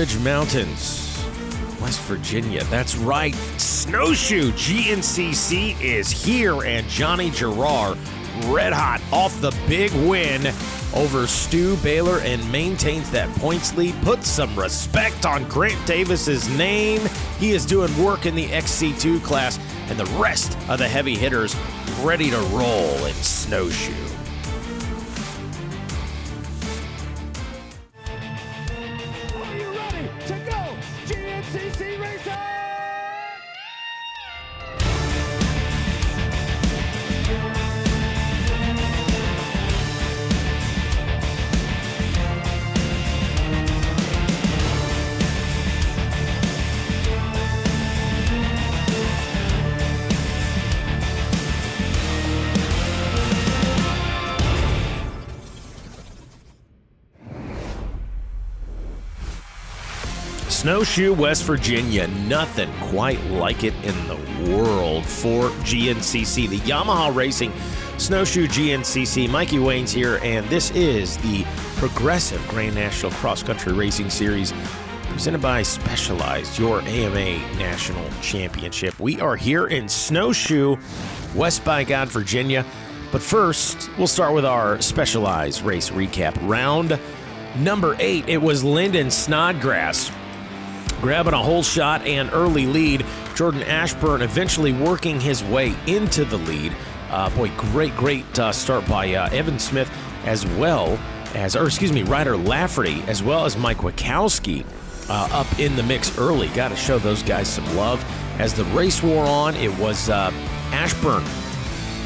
Ridge Mountains, West Virginia. That's right, Snowshoe GNCC is here, and Johnny Gerard, red hot off the big win over Stu Baylor, and maintains that points lead. Put some respect on Grant Davis's name. He is doing work in the XC2 class, and the rest of the heavy hitters ready to roll in Snowshoe. Are you ready to go, GNCC Racing? Snowshoe, West Virginia, nothing quite like it in the world for GNCC. The Yamaha Racing Snowshoe GNCC. Mikey Wayne's here, and this is the Progressive Grand National Cross Country Racing Series presented by Specialized, your AMA National Championship. We are here in Snowshoe, West by God, Virginia. But first, we'll start with our Specialized race recap. Round number 8, it was Lyndon Snodgrass grabbing a whole shot and early lead. Jordan Ashburn eventually working his way into the lead. Great start by Evan Smith, as well as, Ryder Lafferty, as well as Mike Wachowski up in the mix early. Got to show those guys some love. As the race wore on, it was Ashburn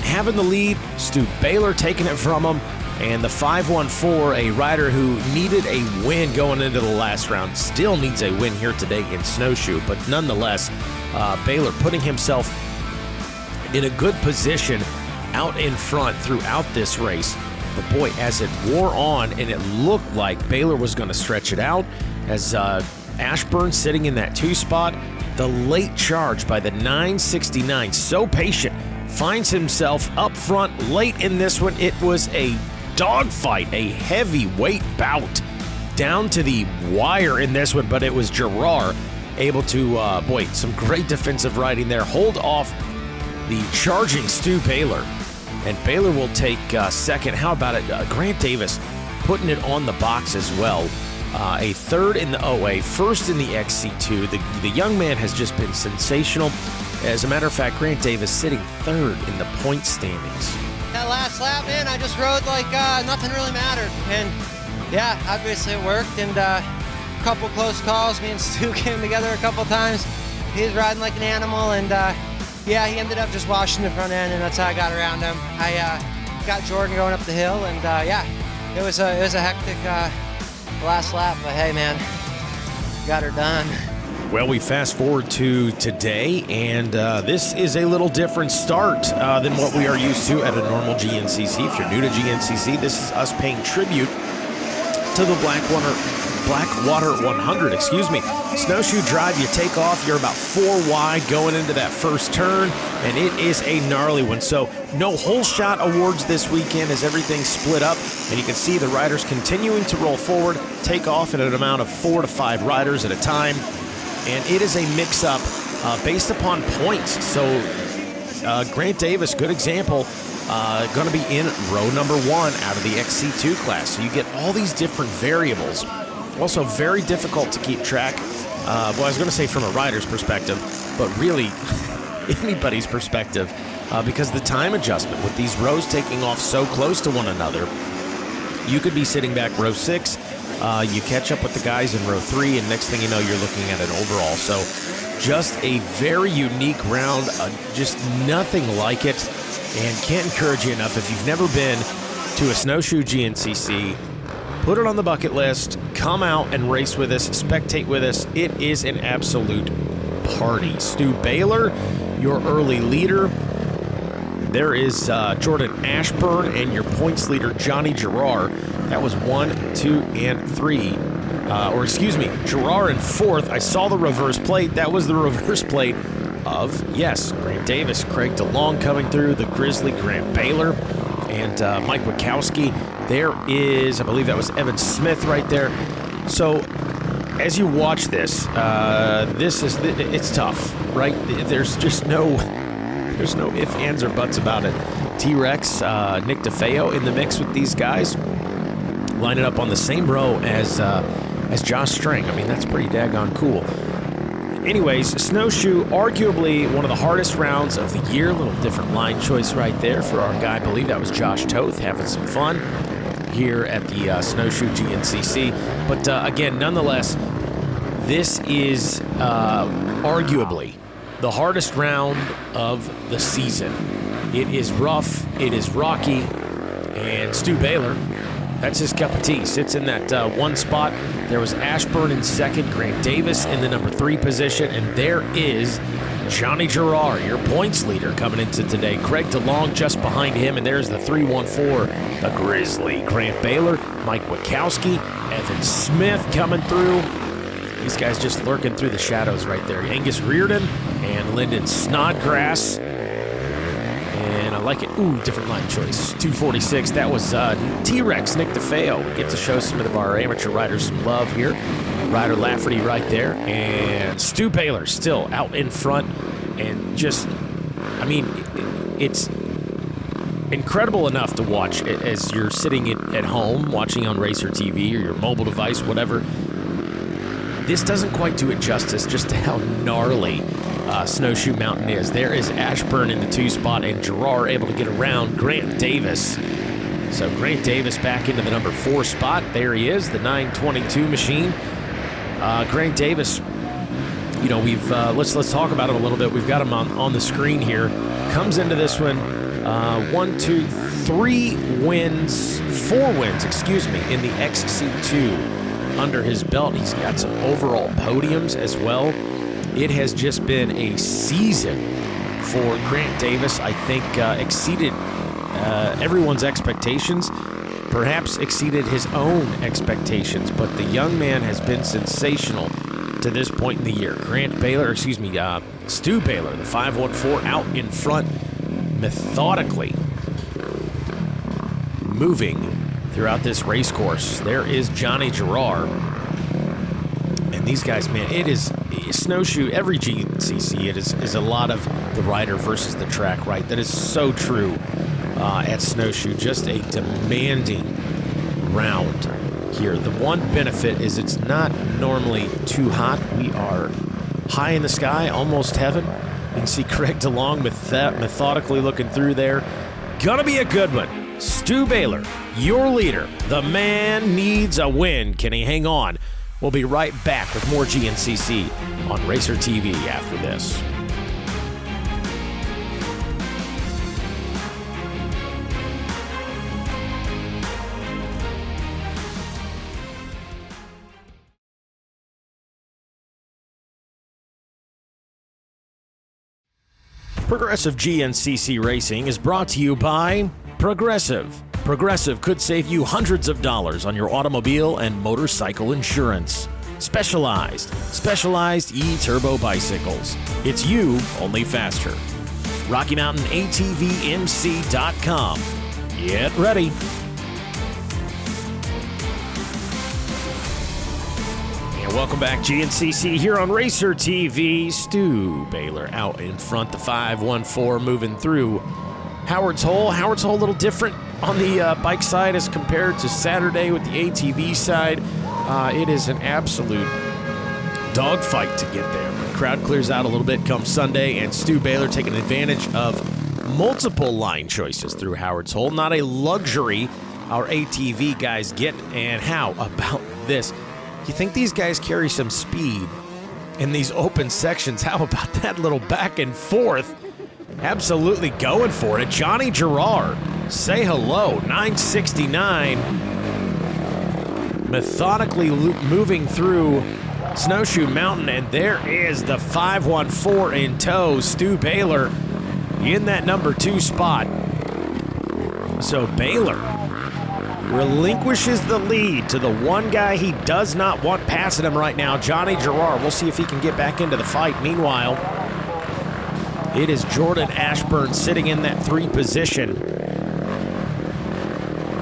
having the lead, Stu Baylor taking it from him, and the 514, a rider who needed a win going into the last round, still needs a win here today in Snowshoe. But nonetheless, Baylor putting himself in a good position out in front throughout this race. But boy, as it wore on and it looked like Baylor was going to stretch it out, as Ashburn sitting in that 2 spot, the late charge by the 969, so patient, finds himself up front late in this one. It was a dogfight, a heavyweight bout down to the wire in this one, but it was Gerard able to, some great defensive riding there, hold off the charging Stu Baylor, and Baylor will take second. How about it? Grant Davis putting it on the box as well. A third in the OA, first in the XC2. The young man has just been sensational. As a matter of fact, Grant Davis sitting third in the point standings. That last lap, man, I just rode like nothing really mattered. And yeah, obviously it worked. And a couple close calls. Me and Stu came together a couple times. He was riding like an animal. And yeah, he ended up just washing the front end, and that's how I got around him. I got Jordan going up the hill, and yeah, it was a hectic last lap. But hey, man, got her done. Well, we fast forward to today, and this is a little different start than what we are used to at a normal GNCC. If you're new to GNCC, this is us paying tribute to the Blackwater 100, Snowshoe drive, you take off, you're about 4 wide going into that first turn, and it is a gnarly one. So no whole shot awards this weekend as everything's split up, and you can see the riders continuing to roll forward, take off at an amount of 4 to 5 riders at a time. And it is a mix-up based upon points. So Grant Davis, good example, going to be in row number 1 out of the XC2 class. So you get all these different variables. Also very difficult to keep track. I was going to say from a rider's perspective, but really anybody's perspective, because the time adjustment with these rows taking off so close to one another, you could be sitting back row 6, you catch up with the guys in row 3, and next thing you know, you're looking at an overall. So just a very unique round, just nothing like it, and can't encourage you enough. If you've never been to a Snowshoe GNCC, put it on the bucket list, come out and race with us, spectate with us. It is an absolute party. Stu Baylor, your early leader. There is Jordan Ashburn and your points leader, Johnny Gerard. That was 1, 2, and 3. Gerard in 4th. I saw the reverse plate. That was the reverse plate of, yes, Grant Davis, Craig DeLong coming through, the Grizzly, Grant Baylor, and Mike Wachowski. There is, I believe that was Evan Smith right there. So as you watch this, it's tough, right? There's no ifs, ands, or buts about it. T-Rex, Nick DeFeo in the mix with these guys, lining up on the same row as Josh String. I mean, that's pretty daggone cool. Anyways, Snowshoe, arguably one of the hardest rounds of the year. A little different line choice right there for our guy. I believe that was Josh Toth having some fun here at the Snowshoe GNCC. But again, nonetheless, this is arguably the hardest round of the season. It is rough, it is rocky, and Stu Baylor, that's his cup of tea. Sits in that one spot. There was Ashburn in second, Grant Davis in the number 3 position, and there is Johnny Gerard, your points leader, coming into today. Craig DeLong just behind him, and there's the 314, the Grizzly. Grant Baylor, Mike Wachowski, Evan Smith coming through. These guys just lurking through the shadows right there. Angus Reardon and Lyndon Snodgrass. And I like it. Ooh, different line choice. 246, that was T-Rex, Nick DeFeo. We get to show some of our amateur riders some love here. Ryder Lafferty right there. And Stu Baylor still out in front. And just, I mean, it's incredible enough to watch as you're sitting at home watching on Racer TV or your mobile device, whatever. This doesn't quite do it justice just to how gnarly Snowshoe Mountain is. There is Ashburn in the 2 spot and Gerard able to get around Grant Davis. So Grant Davis back into the number 4 spot. There he is, the 922 machine. Grant Davis, you know, we've let's talk about him a little bit. We've got him on the screen here. Comes into this one, 4 wins, in the XC2 under his belt. He's got some overall podiums as well. It has just been a season for Grant Davis. I think exceeded everyone's expectations, perhaps exceeded his own expectations, but the young man has been sensational to this point in the year. Stu Baylor, the 514 out in front, methodically moving throughout this race course. There is Johnny Gerard. And these guys, man, it is Snowshoe, every GNCC, it is a lot of the rider versus the track, right? That is so true at Snowshoe. Just a demanding round here. The one benefit is it's not normally too hot. We are high in the sky, almost heaven. You can see Craig DeLong methodically looking through there. Gonna be a good one. Stu Baylor, your leader. The man needs a win. Can he hang on? We'll be right back with more GNCC on Racer TV after this. Progressive GNCC Racing is brought to you by Progressive. Progressive could save you hundreds of dollars on your automobile and motorcycle insurance. Specialized E-Turbo bicycles. It's you, only faster. RockyMountainATVMC.com. Get ready. And welcome back, GNCC, here on Racer TV. Stu Baylor out in front, the 514 moving through Howard's Hole. Howard's Hole a little different on the bike side as compared to Saturday with the ATV side. It is an absolute dogfight to get there. The crowd clears out a little bit come Sunday, and Stu Baylor taking advantage of multiple line choices through Howard's Hole. Not a luxury our ATV guys get. And how about this? You think these guys carry some speed in these open sections? How about that little back and forth? Absolutely going for it. Johnny Gerard, say hello. 969. Methodically moving through Snowshoe Mountain, and there is the 514 in tow. Stu Baylor in that number 2 spot. So Baylor relinquishes the lead to the one guy he does not want passing him right now, Johnny Gerard. We'll see if he can get back into the fight. Meanwhile, it is Jordan Ashburn sitting in that 3 position.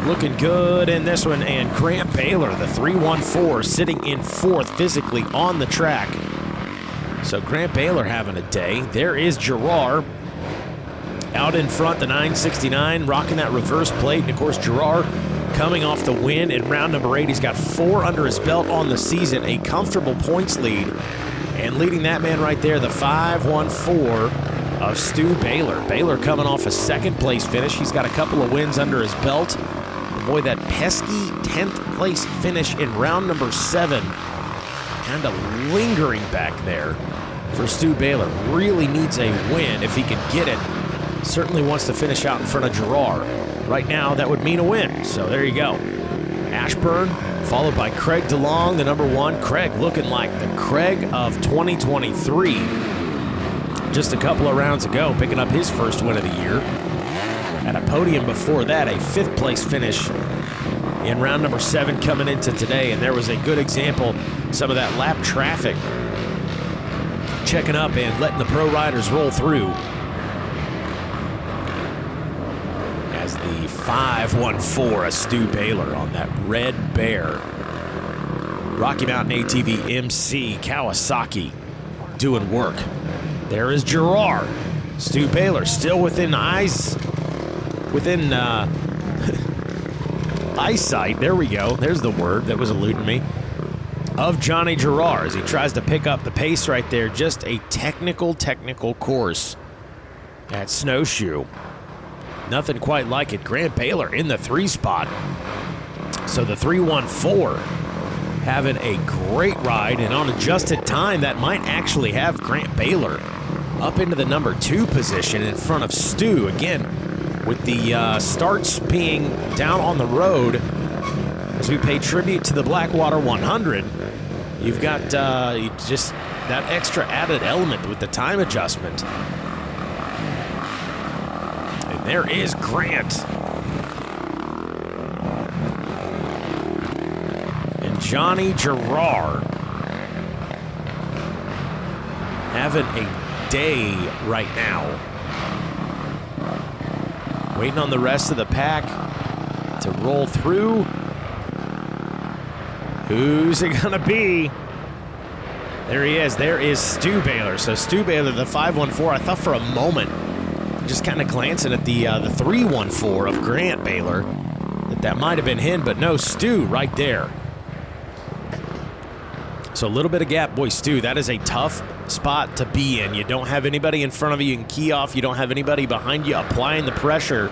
looking good in this one. And Grant Baylor, the 314, sitting in fourth physically on the track. So Grant Baylor having a day. There is Gerard out in front, the 969, rocking that reverse plate. And, of course, Gerard coming off the win in round number 8. He's got 4 under his belt on the season, a comfortable points lead. And leading that man right there, the 514 of Stu Baylor. Baylor coming off a second-place finish. He's got a couple of wins under his belt. Boy, that pesky 10th place finish in round number 7 kind of lingering back there for Stu Baylor. Really needs a win if he can get it. Certainly wants to finish out in front of Gerard. Right now, that would mean a win. So there you go. Ashburn, followed by Craig DeLong, the number 1. Craig looking like the Craig of 2023. Just a couple of rounds ago, picking up his first win of the year. At a podium before that, a 5th place finish in round number 7 coming into today. And there was a good example, some of that lap traffic checking up and letting the pro riders roll through. As the 514 of Stu Baylor on that red bear. Rocky Mountain ATV MC Kawasaki doing work. There is Gerard. Stu Baylor still within eyesight. There we go. There's the word that was eluding me. Of Johnny Gerard as he tries to pick up the pace right there. Just a technical course at Snowshoe. Nothing quite like it. Grant Baylor in the 3 spot. So the 314 having a great ride, and on adjusted time, that might actually have Grant Baylor up into the number 2 position in front of Stu. Again, with the starts being down on the road, as we pay tribute to the Blackwater 100, you've got just that extra added element with the time adjustment. And there is Grant. And Johnny Gerard having a day right now. Waiting on the rest of the pack to roll through. Who's it gonna be? There he is. There is Stu Baylor. So Stu Baylor, the 514. I thought for a moment, just kind of glancing at the 314 of Grant Baylor, that might have been him, but no, Stu right there. So a little bit of gap. Boy, Stu, that is a tough spot to be in. You don't have anybody in front of you and key off. You don't have anybody behind you applying the pressure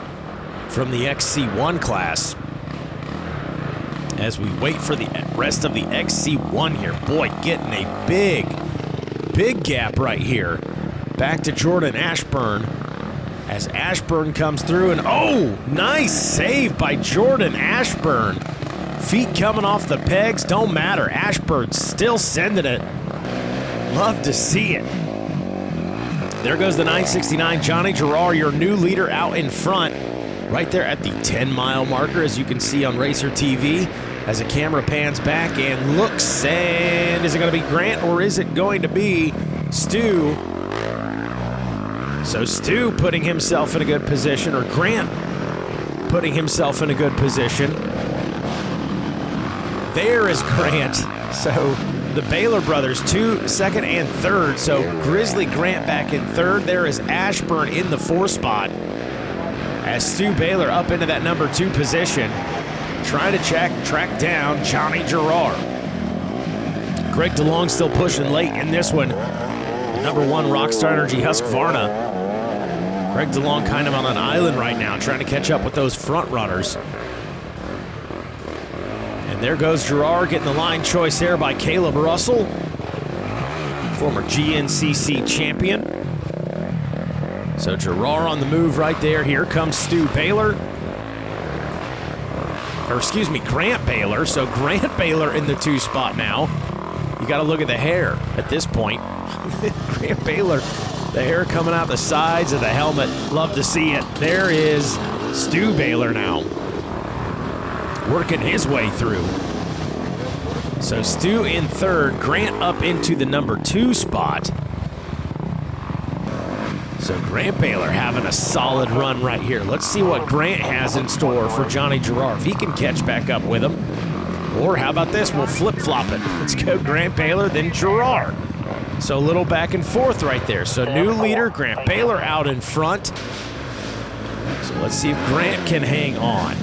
from the XC1 class. As we wait for the rest of the XC1 here. Boy, getting a big gap right here. Back to Jordan Ashburn as Ashburn comes through, and oh, nice save by Jordan Ashburn. Feet coming off the pegs, don't matter. Ashburn still sending it. Love to see it. There goes the 969, Johnny Gerard, your new leader out in front. Right there at the 10-mile marker, as you can see on Racer TV, as the camera pans back and looks, and is it going to be Grant or is it going to be Stu? So Stu putting himself in a good position, or Grant putting himself in a good position. There is Grant. So the Baylor brothers, 2, 2nd, and 3rd. So Grizzly Grant back in 3rd. There is Ashburn in the 4 spot. As Stu Baylor up into that number 2 position, trying to track down Johnny Gerard. Craig DeLong still pushing late in this one. The number 1 Rockstar Energy Husqvarna. Craig DeLong kind of on an island right now, trying to catch up with those front runners. And there goes Gerard, getting the line choice there by Caleb Russell, former GNCC champion. So Gerard on the move right there. Here comes Stu Baylor. Or excuse me, Grant Baylor. So Grant Baylor in the 2 spot now. You got to look at the hair at this point. Grant Baylor, the hair coming out the sides of the helmet. Love to see it. There is Stu Baylor now, working his way through. So Stu in 3rd, Grant up into the number 2 spot. So Grant Baylor having a solid run right here. Let's see what Grant has in store for Johnny Gerard. If he can catch back up with him. Or how about this? We'll flip-flop it. Let's go Grant Baylor, then Gerard. So a little back and forth right there. So new leader, Grant Baylor out in front. So let's see if Grant can hang on.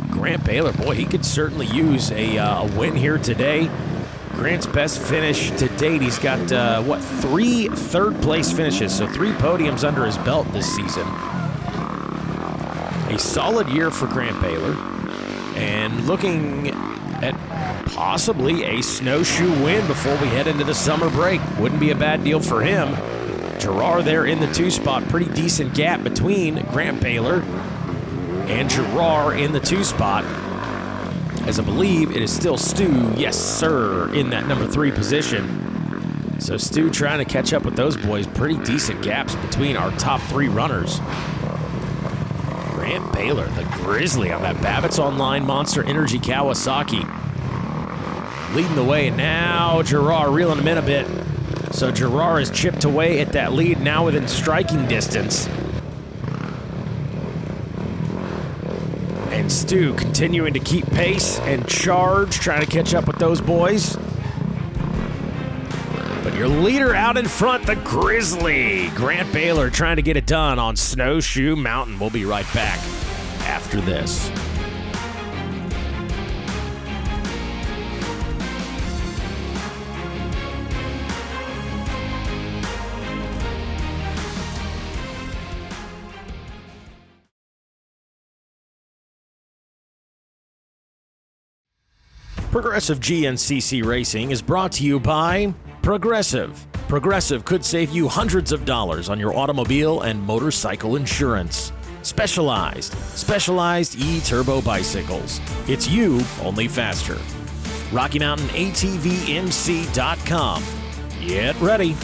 Grant Baylor, boy, he could certainly use a win here today. Grant's best finish to date. He's got, 3 third-place finishes, so 3 podiums under his belt this season. A solid year for Grant Baylor, and looking at possibly a snowshoe win before we head into the summer break. Wouldn't be a bad deal for him. Gerard there in the 2 spot. Pretty decent gap between Grant Baylor and Gerard in the 2 spot. As I believe it is still Stu, yes sir, in that number 3 position. So Stu trying to catch up with those boys. Pretty decent gaps between our top 3 runners. Grant Baylor, the Grizzly on that Babbitt's Online Monster Energy Kawasaki. Leading the way, and now Gerard reeling him in a bit. So Gerard has chipped away at that lead, now within striking distance. And Stu continuing to keep pace and charge, trying to catch up with those boys. But your leader out in front, the Grizzly. Grant Baylor trying to get it done on Snowshoe Mountain. We'll be right back after this. Progressive GNCC Racing is brought to you by Progressive. Progressive could save you hundreds of dollars on your automobile and motorcycle insurance. Specialized E-Turbo bicycles. It's you, only faster. RockyMountainATVMC.com. Get ready.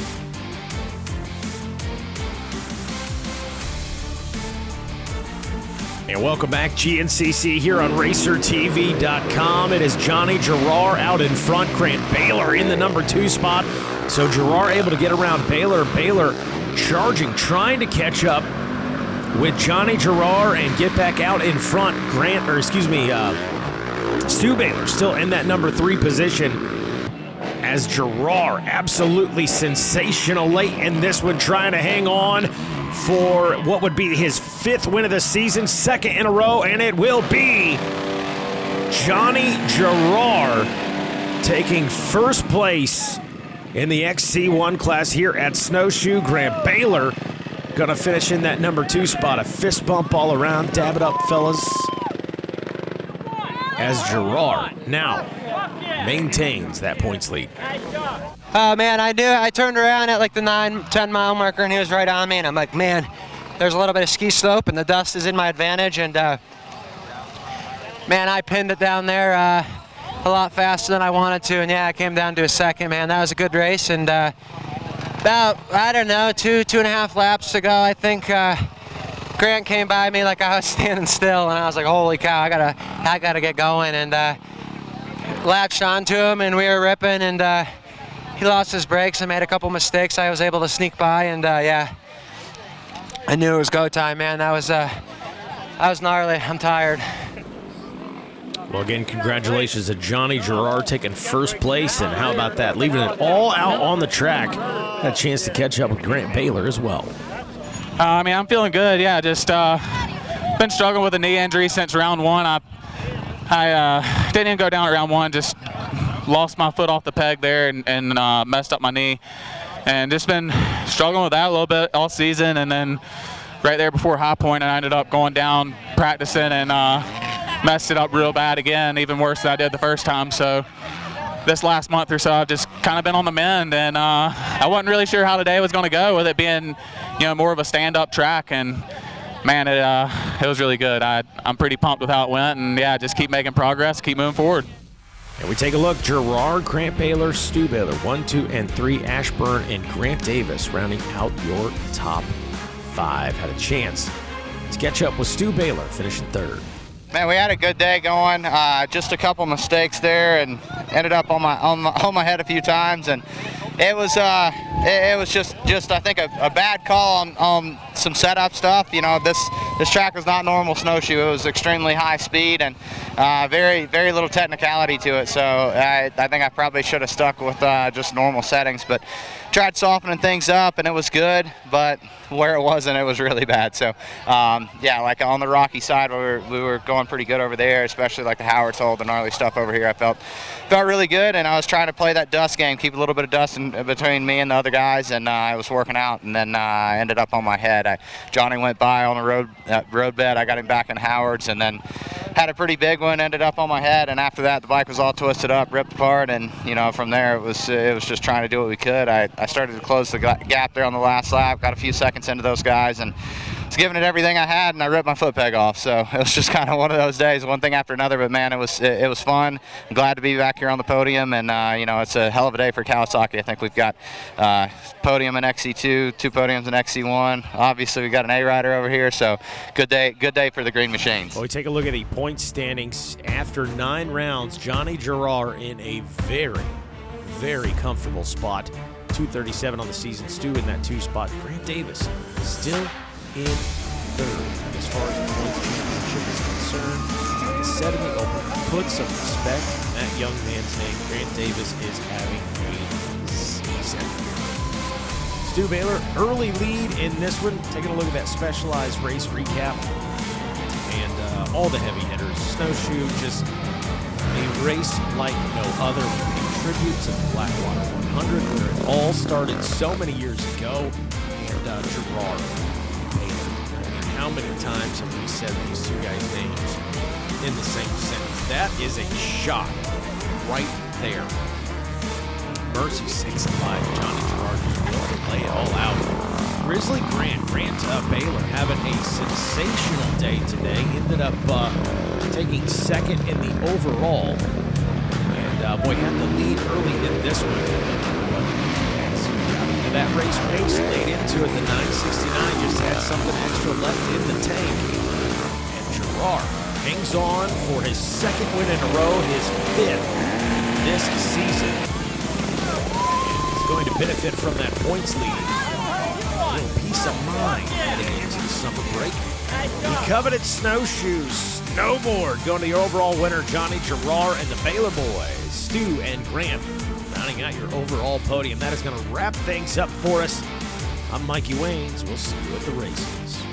And welcome back, GNCC here on RacerTV.com. It is Johnny Gerard out in front, Grant Baylor in the number 2 spot. So Gerard able to get around Baylor. Baylor charging, trying to catch up with Johnny Gerard and get back out in front. Stu Baylor still in that number 3 position. As Gerard, absolutely sensational late in this one, trying to hang on for what would be his 5th win of the season, 2nd in a row, and it will be Johnny Gerard taking 1st place in the XC1 class here at Snowshoe. Grant Baylor gonna finish in that number 2 spot. A fist bump all around. Dab it up, fellas. As Gerard now maintains that points lead. Oh man, I knew it. I turned around at like the 9-10 mile marker and he was right on me, and I'm like, man, there's a little bit of ski slope and the dust is in my advantage, and man, I pinned it down there a lot faster than I wanted to, and yeah, I came down to a 2nd, man. That was a good race, and about, I don't know, 2.5 laps to go, I think Grant came by me like I was standing still, and I was like, holy cow, I gotta get going, and latched onto him, and we were ripping, and he lost his brakes. I made a couple mistakes. I was able to sneak by, and yeah, I knew it was go time, man. That was gnarly. I'm tired. Well, again, congratulations to Johnny Gerard taking 1st place, and how about that, leaving it all out on the track. Had a chance to catch up with Grant Baylor as well. I mean, I'm feeling good. Yeah, just been struggling with a knee injury since round 1. I didn't even go down at round 1. Just lost my foot off the peg there and messed up my knee, and just been struggling with that a little bit all season. And then right there before High Point, I ended up going down practicing and messed it up real bad again, even worse than I did the first time. So this last month or so, I've just kind of been on the mend, and I wasn't really sure how today was going to go, with it being, more of a stand-up track. And man, it was really good. I'm pretty pumped with how it went, and yeah, just keep making progress, keep moving forward. And we take a look. Gerard, Grant Baylor, Stu Baylor, 1, 2, and 3. Ashburn and Grant Davis rounding out your top 5. Had a chance to catch up with Stu Baylor, finishing 3rd. Man, we had a good day going. Just a couple mistakes there, and ended up on my head a few times. And It was just I think a bad call on some setup stuff. You know, this track was not normal snowshoe. It was extremely high speed and very little technicality to it. So I think I probably should have stuck with just normal settings, but tried softening things up and it was good, but where it wasn't, it was really bad. So yeah, like on the rocky side, we were going pretty good over there, especially like the Howard's Hole, the gnarly stuff over here. I felt really good, and I was trying to play that dust game, keep a little bit of dust in between me and the other guys, and I was working out, and then I ended up on my head. Johnny went by on a road bed. I got him back in Howard's, and then had a pretty big one, ended up on my head, and after that the bike was all twisted up, ripped apart, and you know, from there it was just trying to do what we could. I started to close the gap there on the last lap, got a few seconds into those guys, and was giving it everything I had, and I ripped my foot peg off. So it was just kind of one of those days, one thing after another. But man, it was fun. I'm glad to be back here on the podium, and you know, it's a hell of a day for Kawasaki. I think we've got podium in XC2, 2 podiums in XC1. Obviously, we got an A rider over here, so good day for the Green Machines. Well, we take a look at the point standings after 9 rounds. Johnny Gerard in a very comfortable spot. 237 on the season. Stu in that 2 spot. Grant Davis still in 3rd as far as the points championship is concerned. The 70 Open. Put some respect on that young man's name. Grant Davis is having a season. Stu Baylor, early lead in this one. Taking a look at that specialized race recap. And all the heavy hitters. Snowshoe, just a race like no other. A tribute to the Blackwater 100, where it all started so many years ago. And Gerard, Baylor. And how many times have we said these 2 guys' names in the same sentence? That is a shot right there. Mercy 6 and 5. Johnny Gerard just willing to lay it all out. Grizzly Grant Baylor having a sensational day today. Ended up taking 2nd in the overall. And boy, had the lead early in this one. But as we got into that race pace, late into it, the 969 just had something extra left in the tank. And Gerard hangs on for his 2nd win in a row, his 5th this season. And he's going to benefit from that points lead. A little peace of mind heading into the summer break. The coveted snowshoes, snowboard, going to the overall winner, Johnny Gerard and the Baylor boys, Stu and Grant, rounding out your overall podium. That is going to wrap things up for us. I'm Mikey Waynes. We'll see you at the races.